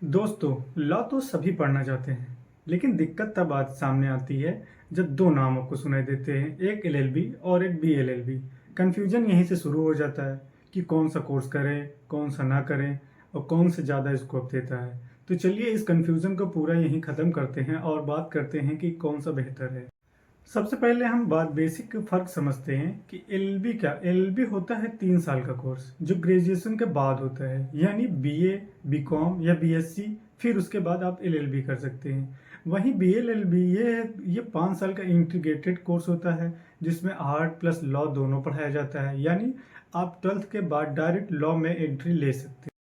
दोस्तों, लॉ तो सभी पढ़ना चाहते हैं, लेकिन दिक्कत तब बात सामने आती है जब दो नाम आपको सुनाई देते हैं, एक एलएलबी और एक बीएलएलबी। कन्फ्यूजन यहीं से शुरू हो जाता है कि कौन सा कोर्स करें, कौन सा ना करें और कौन से ज़्यादा स्कोप देता है। तो चलिए इस कन्फ्यूजन को पूरा यहीं ख़त्म करते हैं और बात करते हैं कि कौन सा बेहतर है। सबसे पहले हम बात बेसिक फ़र्क समझते हैं कि एलएलबी क्या। एलएलबी होता है 3 साल का कोर्स जो ग्रेजुएशन के बाद होता है, यानी बीए, बीकॉम या बीएससी, फिर उसके बाद आप एलएलबी कर सकते हैं। वहीं बीएलएलबी ये 5 साल का इंटीग्रेटेड कोर्स होता है जिसमें आर्ट प्लस लॉ दोनों पढ़ाया जाता है, यानी आप 12th के बाद डायरेक्ट लॉ में एंट्री ले सकते हैं।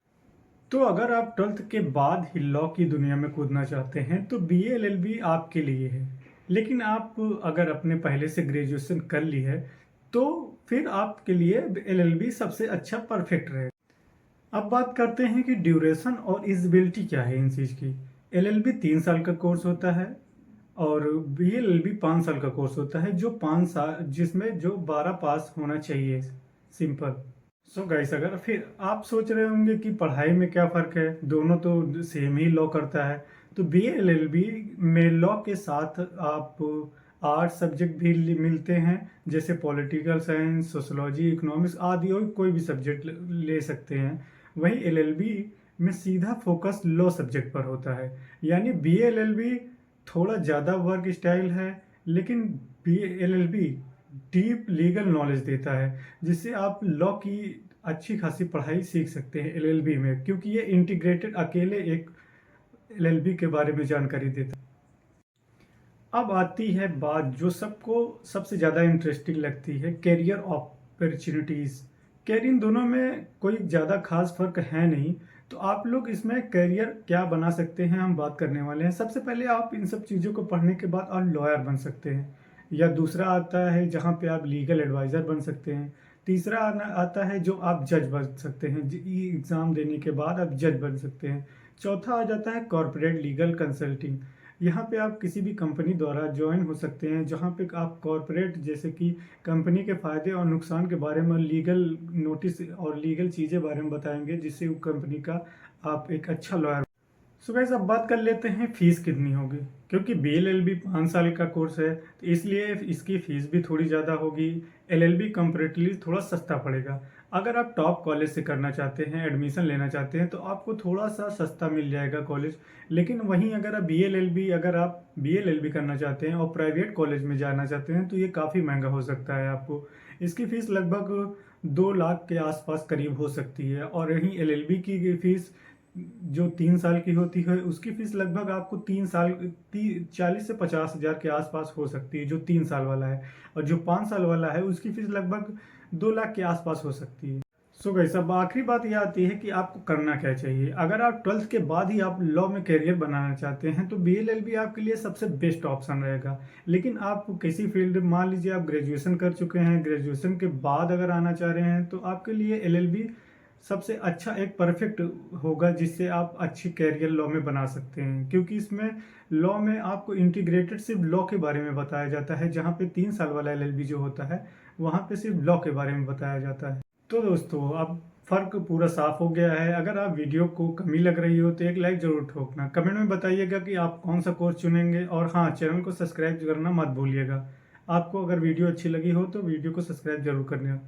तो अगर आप 12th के बाद ही लॉ की दुनिया में कूदना चाहते हैं तो बीएलएलबी आपके लिए है। लेकिन आप अगर अपने पहले से ग्रेजुएशन कर ली है तो फिर आपके लिए एलएलबी सबसे अच्छा परफेक्ट रहेगा। अब बात करते हैं कि ड्यूरेशन और इजिबिलिटी क्या है इन चीज़ की। एलएलबी 3 साल का कोर्स होता है और बीएलएलबी 5 साल का कोर्स होता है जो 5 साल जिसमें जो 12 पास होना चाहिए, सिंपल। सो गाइस, अगर फिर आप सोच रहे होंगे कि पढ़ाई में क्या फ़र्क है, दोनों तो सेम ही लॉ करता है। तो बीएलएलबी में लॉ के साथ आप आर्ट सब्जेक्ट भी मिलते हैं, जैसे पॉलिटिकल साइंस, सोशोलॉजी, इकोनॉमिक्स आदि और कोई भी सब्जेक्ट ले सकते हैं। वहीं एलएलबी में सीधा फोकस लॉ सब्जेक्ट पर होता है, यानी बीएलएलबी थोड़ा ज़्यादा वर्क स्टाइल है, लेकिन बीएलएलबी डीप लीगल नॉलेज देता है जिससे आप लॉ की अच्छी खासी पढ़ाई सीख सकते हैं एलएलबी में, क्योंकि ये इंटीग्रेटेड अकेले एक एलएलबी के बारे में जानकारी देता है। अब आती है बात जो सबको सबसे ज़्यादा इंटरेस्टिंग लगती है, कैरियर अपॉर्चुनिटीज़। कैरियर इन दोनों में कोई ज़्यादा खास फर्क है नहीं, तो आप लोग इसमें कैरियर क्या बना सकते हैं हम बात करने वाले हैं। सबसे पहले आप इन सब चीज़ों को पढ़ने के बाद आप लॉयर बन सकते हैं, या दूसरा आता है जहाँ पे आप लीगल एडवाइज़र बन सकते हैं। तीसरा आता है जो आप जज बन सकते हैं, एग्ज़ाम देने के बाद आप जज बन सकते हैं। चौथा आ जाता है कॉरपोरेट लीगल कंसल्टिंग। यहाँ पे आप किसी भी कंपनी द्वारा ज्वाइन हो सकते हैं, जहाँ पे आप कॉरपोरेट जैसे कि कंपनी के फ़ायदे और नुकसान के बारे में लीगल नोटिस और लीगल चीज़ें बारे में बताएंगे, जिससे वो कंपनी का आप एक अच्छा लॉयर। सो गाइस, अब बात कर लेते हैं फीस कितनी होगी। क्योंकि बीएलएलबी 5 साल का कोर्स है तो इसलिए इसकी फ़ीस भी थोड़ी ज़्यादा होगी। एलएलबी कंपेरेटिवली थोड़ा सस्ता पड़ेगा। अगर आप टॉप कॉलेज से करना चाहते हैं, एडमिशन लेना चाहते हैं, तो आपको थोड़ा सा सस्ता मिल जाएगा कॉलेज। लेकिन वहीं अगर आप बीएलएलबी करना चाहते हैं और प्राइवेट कॉलेज में जाना चाहते हैं तो ये काफ़ी महंगा हो सकता है आपको। इसकी फ़ीस लगभग 2 लाख के आसपास करीब हो सकती है, और यहीं एलएलबी की फ़ीस जो 3 साल की होती है उसकी फीस लगभग आपको 40 से 50 हज़ार के आसपास हो सकती है, जो 3 साल वाला है। और जो 5 साल वाला है उसकी फीस लगभग 2 लाख के आसपास हो सकती है। सो गाइस, अब आखिरी बात यह आती है कि आपको करना क्या चाहिए। अगर आप 12th के बाद ही आप लॉ में करियर बनाना चाहते हैं तो बीएलएलबी आपके लिए सबसे बेस्ट ऑप्शन रहेगा। लेकिन आप किसी फील्ड, मान लीजिए आप ग्रेजुएशन कर चुके हैं, ग्रेजुएशन के बाद अगर आना चाह रहे हैं तो आपके लिए एलएलबी सबसे अच्छा एक परफेक्ट होगा, जिससे आप अच्छी कैरियर लॉ में बना सकते हैं। क्योंकि इसमें लॉ में आपको इंटीग्रेटेड सिर्फ लॉ के बारे में बताया जाता है, जहाँ पे 3 साल वाला एलएलबी जो होता है वहाँ पे सिर्फ लॉ के बारे में बताया जाता है। तो दोस्तों, अब फ़र्क पूरा साफ हो गया है। अगर आप वीडियो को कमी लग रही हो तो एक लाइक ज़रूर ठोकना। कमेंट में बताइएगा कि आप कौन सा कोर्स चुनेंगे, और हाँ, चैनल को सब्सक्राइब करना मत भूलिएगा। आपको अगर वीडियो अच्छी लगी हो तो वीडियो को सब्सक्राइब जरूर करना।